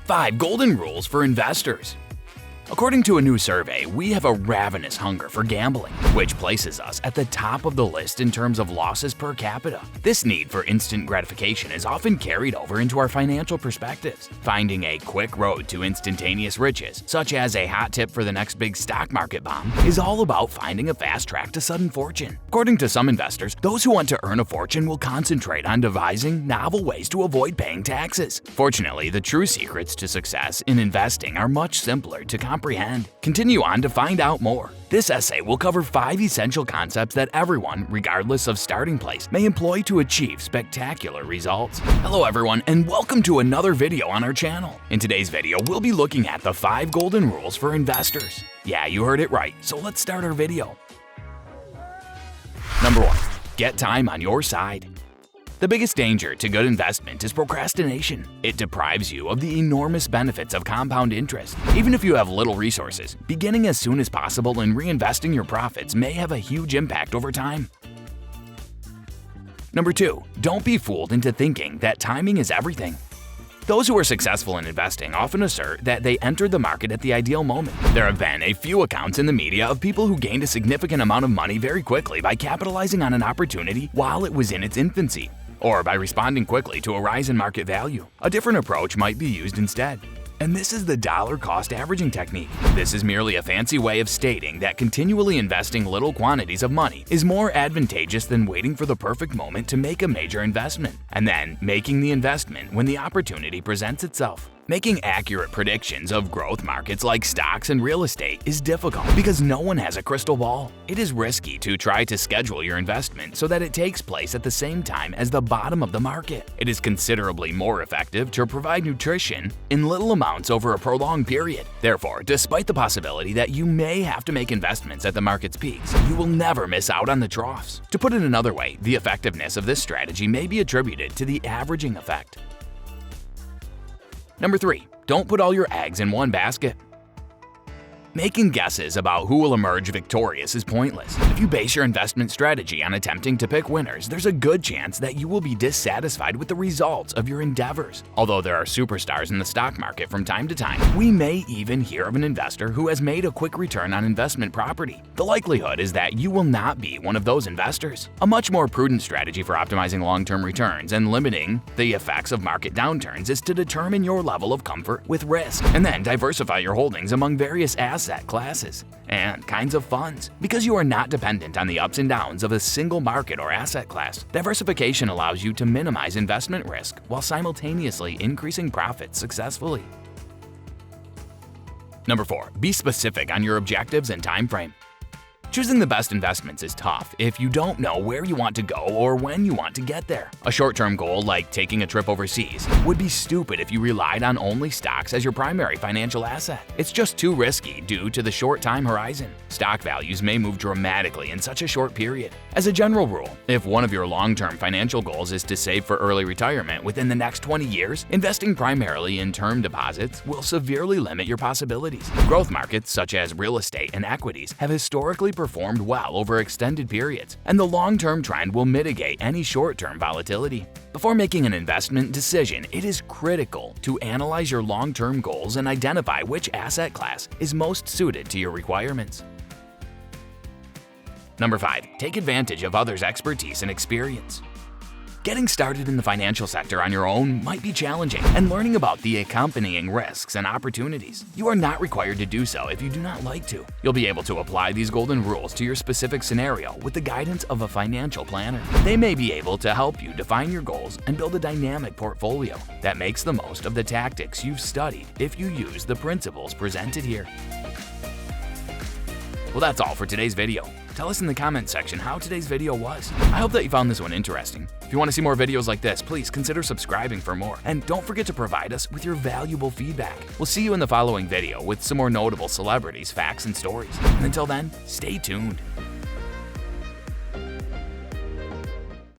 5 Golden Rules for Investors. According to a new survey, we have a ravenous hunger for gambling, which places us at the top of the list in terms of losses per capita. This need for instant gratification is often carried over into our financial perspectives. Finding a quick road to instantaneous riches, such as a hot tip for the next big stock market bomb, is all about finding a fast track to sudden fortune. According to some investors, those who want to earn a fortune will concentrate on devising novel ways to avoid paying taxes. Fortunately, the true secrets to success in investing are much simpler to comprehend. Continue on to find out more. This essay will cover 5 essential concepts that everyone, regardless of starting place, may employ to achieve spectacular results. Hello everyone, and welcome to another video on our channel. In today's video, we'll be looking at the 5 golden rules for investors. Yeah, you heard it right, so let's start our video. Number 1. Get time on your side. The biggest danger to good investment is procrastination. It deprives you of the enormous benefits of compound interest. Even if you have little resources, beginning as soon as possible and reinvesting your profits may have a huge impact over time. Number 2. Don't be fooled into thinking that timing is everything. Those who are successful in investing often assert that they entered the market at the ideal moment. There have been a few accounts in the media of people who gained a significant amount of money very quickly by capitalizing on an opportunity while it was in its infancy, or by responding quickly to a rise in market value. A different approach might be used instead. And this is the dollar cost averaging technique. This is merely a fancy way of stating that continually investing little quantities of money is more advantageous than waiting for the perfect moment to make a major investment, and then making the investment when the opportunity presents itself. Making accurate predictions of growth markets like stocks and real estate is difficult because no one has a crystal ball. It is risky to try to schedule your investment so that it takes place at the same time as the bottom of the market. It is considerably more effective to provide nutrition in little amounts over a prolonged period. Therefore, despite the possibility that you may have to make investments at the market's peaks, you will never miss out on the troughs. To put it another way, the effectiveness of this strategy may be attributed to the averaging effect. Number 3. Don't put all your eggs in one basket. Making guesses about who will emerge victorious is pointless. If you base your investment strategy on attempting to pick winners, there's a good chance that you will be dissatisfied with the results of your endeavors. Although there are superstars in the stock market from time to time, we may even hear of an investor who has made a quick return on investment property. The likelihood is that you will not be one of those investors. A much more prudent strategy for optimizing long-term returns and limiting the effects of market downturns is to determine your level of comfort with risk, and then diversify your holdings among various asset classes and kinds of funds. Because you are not dependent on the ups and downs of a single market or asset class, diversification allows you to minimize investment risk while simultaneously increasing profits successfully. Number 4. Be specific on your objectives and time frame. Choosing the best investments is tough if you don't know where you want to go or when you want to get there. A short-term goal like taking a trip overseas would be stupid if you relied on only stocks as your primary financial asset. It's just too risky due to the short time horizon. Stock values may move dramatically in such a short period. As a general rule, if one of your long-term financial goals is to save for early retirement within the next 20 years, investing primarily in term deposits will severely limit your possibilities. Growth markets such as real estate and equities have historically performed well over extended periods, and the long-term trend will mitigate any short-term volatility. Before making an investment decision, it is critical to analyze your long-term goals and identify which asset class is most suited to your requirements. Number 5. Take advantage of others' expertise and experience. Getting started in the financial sector on your own might be challenging, and learning about the accompanying risks and opportunities. You are not required to do so if you do not like to. You'll be able to apply these golden rules to your specific scenario with the guidance of a financial planner. They may be able to help you define your goals and build a dynamic portfolio that makes the most of the tactics you've studied if you use the principles presented here. Well, that's all for today's video. Tell us in the comment section how today's video was. I hope that you found this one interesting. If you want to see more videos like this, please consider subscribing for more. And don't forget to provide us with your valuable feedback. We'll see you in the following video with some more notable celebrities, facts, and stories. And until then, stay tuned.